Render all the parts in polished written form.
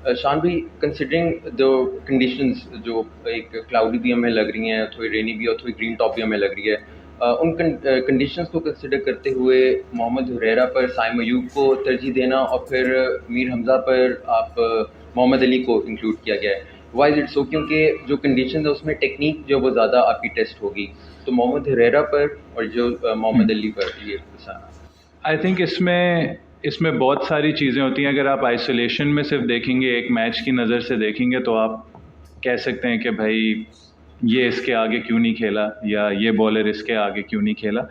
शान भाई, considering the conditions जो एक क्लाउडी भी हमें लग रही हैं, थोड़ी रेनी भी और थोड़ी ग्रीन टॉप भी हमें लग रही है, उन कंडीशंस को कंसिडर करते हुए मोहम्मद हुरैरा पर साइम अयूब को तरजीह देना और फिर मीर हमजा पर आप मोहम्मद अली को इंक्लूड किया गया है। Why is it so? क्योंकि जो कंडीशन है उसमें टेक्निक जो वो ज़्यादा आपकी टेस्ट होगी, तो मोहम्मद हुरैरा पर और जो मोहम्मद अली पर ये आई थिंक इसमें इसमें बहुत सारी चीज़ें होती हैं। अगर आप आइसोलेशन में सिर्फ देखेंगे, एक मैच की नज़र से देखेंगे, तो आप कह सकते हैं कि भाई ये इसके आगे क्यों नहीं खेला या ये बॉलर इसके आगे क्यों नहीं खेला।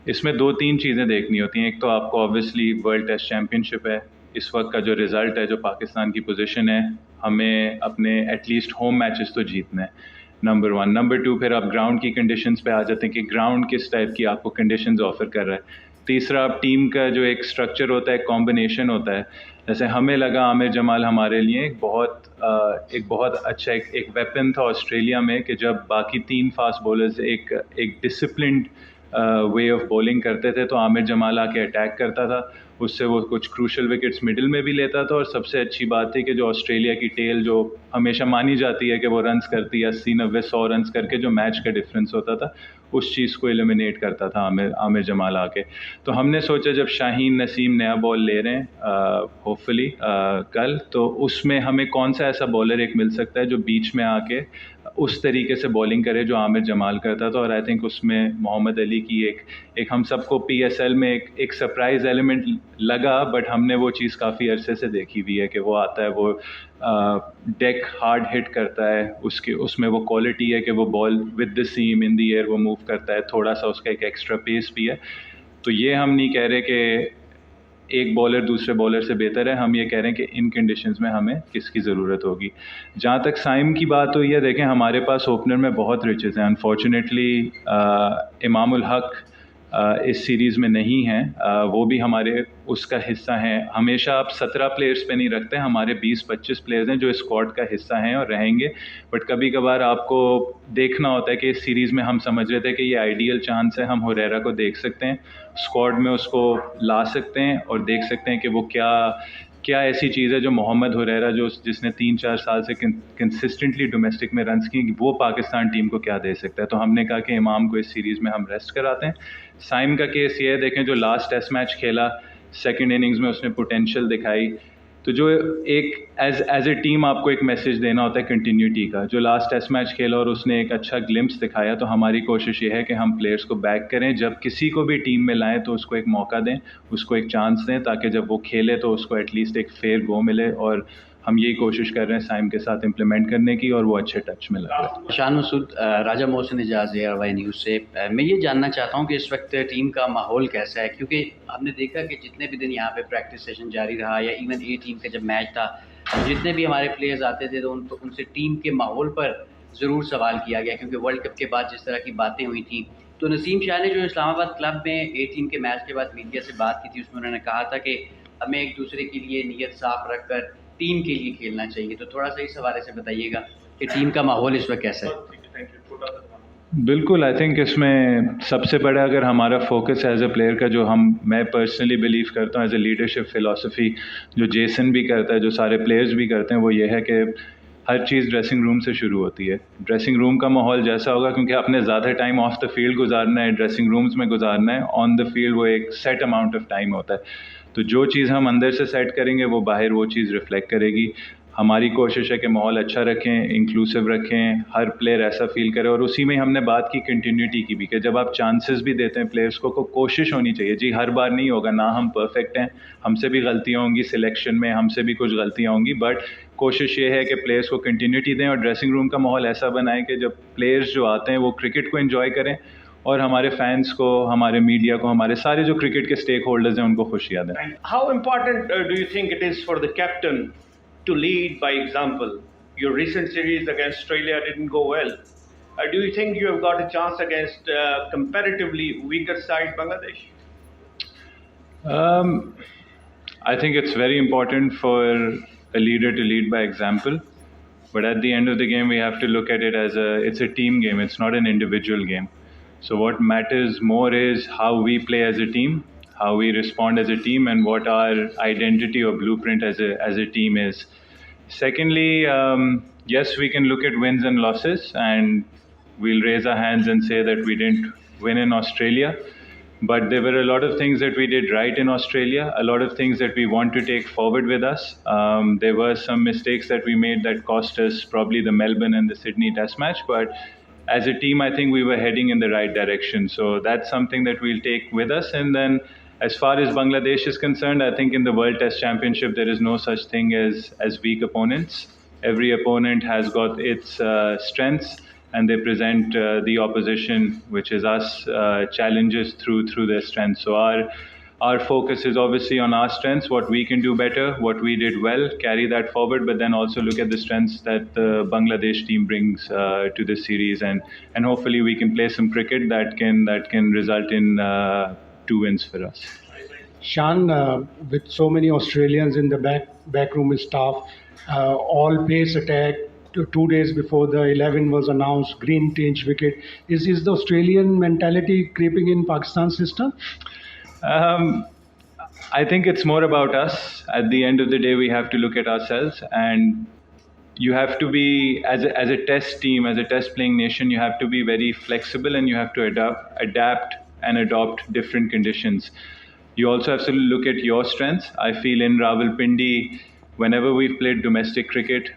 इसमें दो तीन चीज़ें देखनी होती हैं। एक तो आपको ऑब्वियसली वर्ल्ड टेस्ट चैम्पियनशिप है, इस वक्त का जो रिज़ल्ट है, जो पाकिस्तान की पोजीशन है, हमें अपने एटलीस्ट होम मैचेस तो जीतने हैं, नंबर वन। नंबर टू, फिर आप ग्राउंड की कंडीशंस पे आ जाते हैं कि ग्राउंड किस टाइप की आपको कंडीशंस ऑफर कर रहा है। तीसरा, आप टीम का जो एक स्ट्रक्चर होता है, एक कॉम्बिनेशन होता है। जैसे हमें लगा आमिर जमाल हमारे लिए एक बहुत अच्छा एक वेपन था ऑस्ट्रेलिया में, कि जब बाकी तीन फास्ट बॉलर्स एक डिसिप्लिन्ड वे ऑफ बॉलिंग करते थे, तो आमिर जमाल आके अटैक करता था, उससे वो कुछ क्रूशल विकेट्स मिडिल में भी लेता था। और सबसे अच्छी बात थी कि जो ऑस्ट्रेलिया की टेल जो हमेशा मानी जाती है कि वो रन्स करती है 80-90-100 रन्स करके, जो मैच का डिफरेंस होता था, उस चीज़ को एलिमिनेट करता था आमिर जमाल आके। तो हमने सोचा जब शाहीन नसीम नया बॉल ले रहे हैं होपफुली कल, तो उसमें हमें कौन सा ऐसा बॉलर एक मिल सकता है जो बीच में आके उस तरीके से बॉलिंग करे जो आमिर जमाल करता था। और आई थिंक उसमें मोहम्मद अली की एक हम सबको पीएसएल में एक सरप्राइज एलिमेंट लगा, बट हमने वो चीज़ काफ़ी अरसे से देखी हुई है कि वो आता है, वो डेक हार्ड हिट करता है, उसमें वो क्वालिटी है कि वो ball with the seam in the air वो मूव करता है, थोड़ा सा उसका एक एक्स्ट्रा पेस भी है। तो ये हम नहीं कह रहे कि एक बॉलर दूसरे बॉलर से बेहतर है, हम ये कह रहे हैं कि इन कंडीशंस में हमें किसकी ज़रूरत होगी। जहाँ तक साइम की बात हुई है, देखें हमारे पास ओपनर में बहुत रिचेज़ हैं। अनफॉर्चुनेटली इमामुल हक इस सीरीज़ में नहीं हैं, वो भी हमारे उसका हिस्सा हैं। हमेशा आप 17 प्लेयर्स पे नहीं रखते, हमारे 20-25 प्लेयर्स हैं जो स्क्वाड का हिस्सा हैं और रहेंगे। बट कभी कभार आपको देखना होता है कि इस सीरीज़ में हम समझ रहे थे कि ये आइडियल चांस है, हम हुरैरा को देख सकते हैं, स्क्वाड में उसको ला सकते हैं और देख सकते हैं कि वो क्या क्या ऐसी चीज़ है जो मोहम्मद हुरैरा जिसने 3-4 साल से कंसिस्टेंटली डोमेस्टिक में रन्स की, वो पाकिस्तान टीम को क्या दे सकता है। तो हमने कहा कि इमाम को इस सीरीज़ में हम रेस्ट कराते हैं। साइम का केस ये है, देखें जो लास्ट टेस्ट मैच खेला, सेकंड इनिंग्स में उसने पोटेंशियल दिखाई, तो जो एक एज ए टीम आपको एक मैसेज देना होता है कंटिन्यूटी का। जो लास्ट टेस्ट मैच खेला और उसने एक अच्छा ग्लिम्स दिखाया, तो हमारी कोशिश ये है कि हम प्लेयर्स को बैक करें, जब किसी को भी टीम में लाएं तो उसको एक मौका दें, उसको एक चांस दें, ताकि जब वो खेले तो उसको एटलीस्ट एक फेयर गो मिले। और हम यही कोशिश कर रहे हैं साइम के साथ इम्प्लीमेंट करने की, और वो अच्छे टच में लग रहे हैं। शान मसूद, राजा मोहसिन एजाज एयरवाई न्यूज़ से मैं ये जानना चाहता हूँ कि इस वक्त टीम का माहौल कैसा है, क्योंकि हमने देखा कि जितने भी दिन यहाँ पे प्रैक्टिस सेशन जारी रहा या इवन ए टीम का जब मैच था, जितने भी हमारे प्लेयर्स आते थे तो उनसे टीम के माहौल पर ज़रूर सवाल किया गया, क्योंकि वर्ल्ड कप के बाद जिस तरह की बातें हुई थी। तो नसीम शाह ने जो इस्लामाबाद क्लब में ए टीम के मैच के बाद मीडिया से बात की थी, उसमें उन्होंने कहा था कि हमें एक दूसरे के लिए नीयत साफ रखकर टीम के लिए खेलना चाहिए। तो थोड़ा सा इस हवाले से बताइएगा कि टीम का माहौल इस वक्त कैसा है। बिल्कुल, आई थिंक इसमें सबसे बड़ा अगर हमारा फोकस एज ए प्लेयर का, जो मैं पर्सनली बिलीव करता हूँ एज ए लीडरशिप फ़िलासफ़ी, जो जेसन भी करता है, जो सारे प्लेयर्स भी करते हैं, वो ये है कि हर चीज़ ड्रेसिंग रूम से शुरू होती है। ड्रेसिंग रूम का माहौल जैसा होगा, क्योंकि आपने ज़्यादा टाइम ऑफ द फील्ड गुजारना है, ड्रेसिंग रूम्स में गुजारना है, ऑन द फील्ड वो एक सेट अमाउंट ऑफ टाइम होता है। तो जो चीज़ हम अंदर से सेट करेंगे वो बाहर वो चीज़ रिफ्लेक्ट करेगी। हमारी कोशिश है कि माहौल अच्छा रखें, इंक्लूसिव रखें, हर प्लेयर ऐसा फील करे। और उसी में हमने बात की कंटिन्यूटी की भी, कि जब आप चांसेस भी देते हैं प्लेयर्स को कोशिश होनी चाहिए। जी हर बार नहीं होगा ना, हम परफेक्ट हैं, हमसे भी गलतियाँ होंगी, सिलेक्शन में हमसे भी कुछ गलतियाँ होंगी, बट कोशिश ये है कि प्लेयर्स को कंटिन्यूटी दें और ड्रेसिंग रूम का माहौल ऐसा बनाएं कि जब प्लेयर्स जो आते हैं वो क्रिकेट को एंजॉय करें और हमारे फैंस को, हमारे मीडिया को, हमारे सारे जो क्रिकेट के स्टेक होल्डर्स हैं उनको खुशियाँ दें। How important do you think it is for the captain to lead by example? Your recent series against Australia didn't go well. Do you think you have got a chance against comparatively weaker side Bangladesh? I think it's very important for a leader to lead by example, but at the end of the game we have to look at it as it's a team game, it's not an individual game. So what matters more is how we play as a team, how we respond as a team, and what our identity or blueprint as a team is. Secondly, yes, we can look at wins and losses, and we'll raise our hands and say that we didn't win in Australia. But there were a lot of things that we did right in Australia, a lot of things that we want to take forward with us. There were some mistakes that we made that cost us probably the Melbourne and the Sydney Test match, but as a team, I think we were heading in the right direction. So that's something that we'll take with us. And then, as far as Bangladesh is concerned, I think in the World Test Championship, there is no such thing as weak opponents. Every opponent has got its strengths, and they present the opposition, which is us, challenges through their strengths. So our focus is obviously on our strengths, what we can do better, what we did well, carry that forward, but then also look at the strengths that the Bangladesh team brings to this series, and hopefully we can play some cricket that can result in 2 wins for us. Shan, with so many Australians in the backroom staff, all pace attack. 2 days before the 11 was announced, green tinge wicket. Is the Australian mentality creeping in Pakistan system? Um, I think it's more about us. At the end of the day, we have to look at ourselves, and you have to be, as a test team, as a test playing nation, you have to be very flexible, and you have to adapt and adopt different conditions. You also have to look at your strengths. I feel in Rawalpindi, whenever we've played domestic cricket,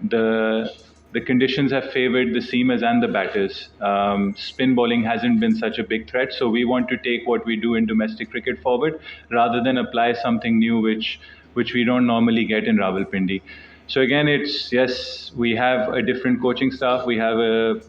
the the conditions have favored the seamers and the batters. Spin bowling hasn't been such a big threat, so we want to take what we do in domestic cricket forward rather than apply something new which we don't normally get in Rawalpindi. So again, it's yes, we have a different coaching staff. We have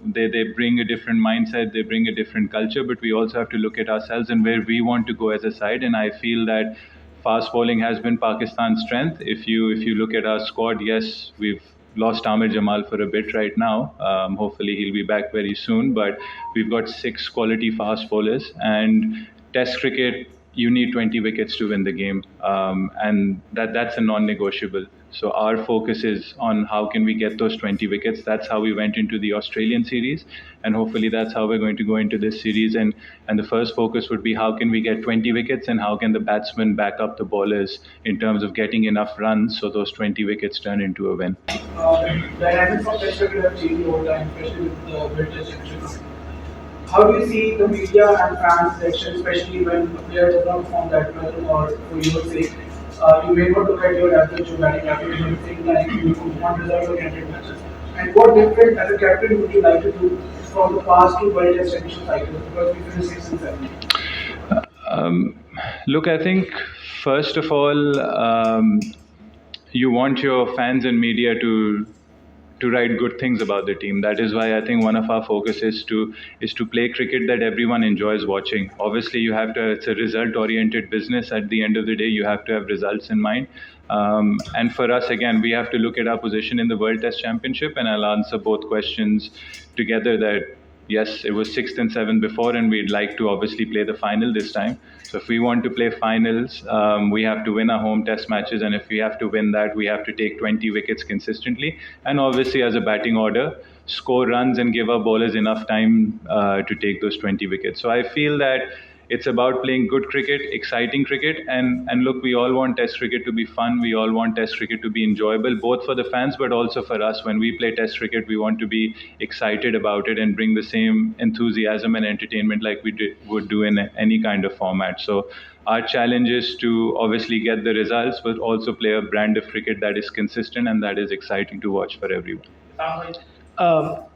they bring a different mindset, they bring a different culture, but we also have to look at ourselves and where we want to go as a side. And I feel that fast bowling has been Pakistan's strength. If you look at our squad, yes, we've lost Amir Jamal for a bit right now. Hopefully he'll be back very soon. But we've got 6 quality fast bowlers, and Test cricket, you need 20 wickets to win the game, and that's a non-negotiable. So our focus is on how can we get those 20 wickets. That's how we went into the Australian series, and hopefully that's how we're going to go into this series. And the first focus would be how can we get 20 wickets, and how can the batsmen back up the bowlers in terms of getting enough runs so those 20 wickets turn into a win. Dynamics of Test cricket have changed over time, especially with the World Test Championship. How do you see the media and fans' reaction, especially when a player does not perform that well, or for your sake, you may not look at your average or batting average and think that you want result-oriented matches? And what different as a captain would you like to do from the past to World Test Championship cycles? Because we finished 6 and 7. Look, I think first of all, you want your fans and media to write good things about the team. That is why I think one of our focus is to play cricket that everyone enjoys watching. Obviously, you have to. It's a result-oriented business. At the end of the day, you have to have results in mind. And for us, again, we have to look at our position in the World Test Championship, and I'll answer both questions together. That yes, it was 6th and 7th before, and we'd like to obviously play the final this time. So if we want to play finals, we have to win our home test matches, and if we have to win that, we have to take 20 wickets consistently. And obviously, as a batting order, score runs and give our bowlers enough time to take those 20 wickets. So I feel that it's about playing good cricket, exciting cricket, and look, we all want Test cricket to be fun. We all want Test cricket to be enjoyable, both for the fans, but also for us. When we play Test cricket, we want to be excited about it and bring the same enthusiasm and entertainment like we would do in any kind of format. So our challenge is to obviously get the results, but also play a brand of cricket that is consistent and that is exciting to watch for everyone.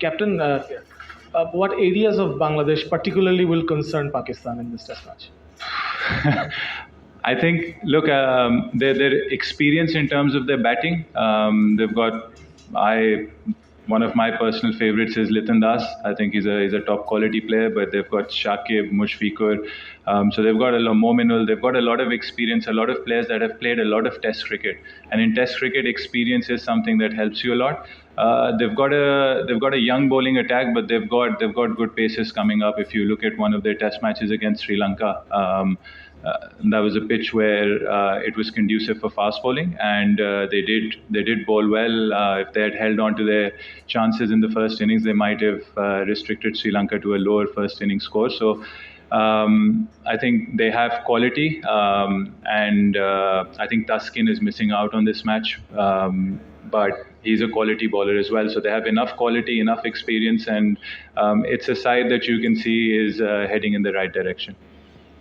Captain, what areas of Bangladesh particularly will concern Pakistan in this test match? I think, look, their experience in terms of their batting. They've got, one of my personal favorites is Litan Das. I think he's a top quality player, but they've got Shakib, Mushfiqur. So they've got a lot, Mominul. They've got a lot of experience, a lot of players that have played a lot of Test cricket. And in Test cricket, experience is something that helps you a lot. They've got a young bowling attack, but they've got good paces coming up. If you look at one of their Test matches against Sri Lanka, that was a pitch where it was conducive for fast bowling, and they did bowl well. If they had held on to their chances in the first innings, they might have restricted Sri Lanka to a lower first inning score. So I think they have quality, and I think Tuskin is missing out on this match. But he's a quality bowler as well. So they have enough quality, enough experience, and it's a side that you can see is heading in the right direction.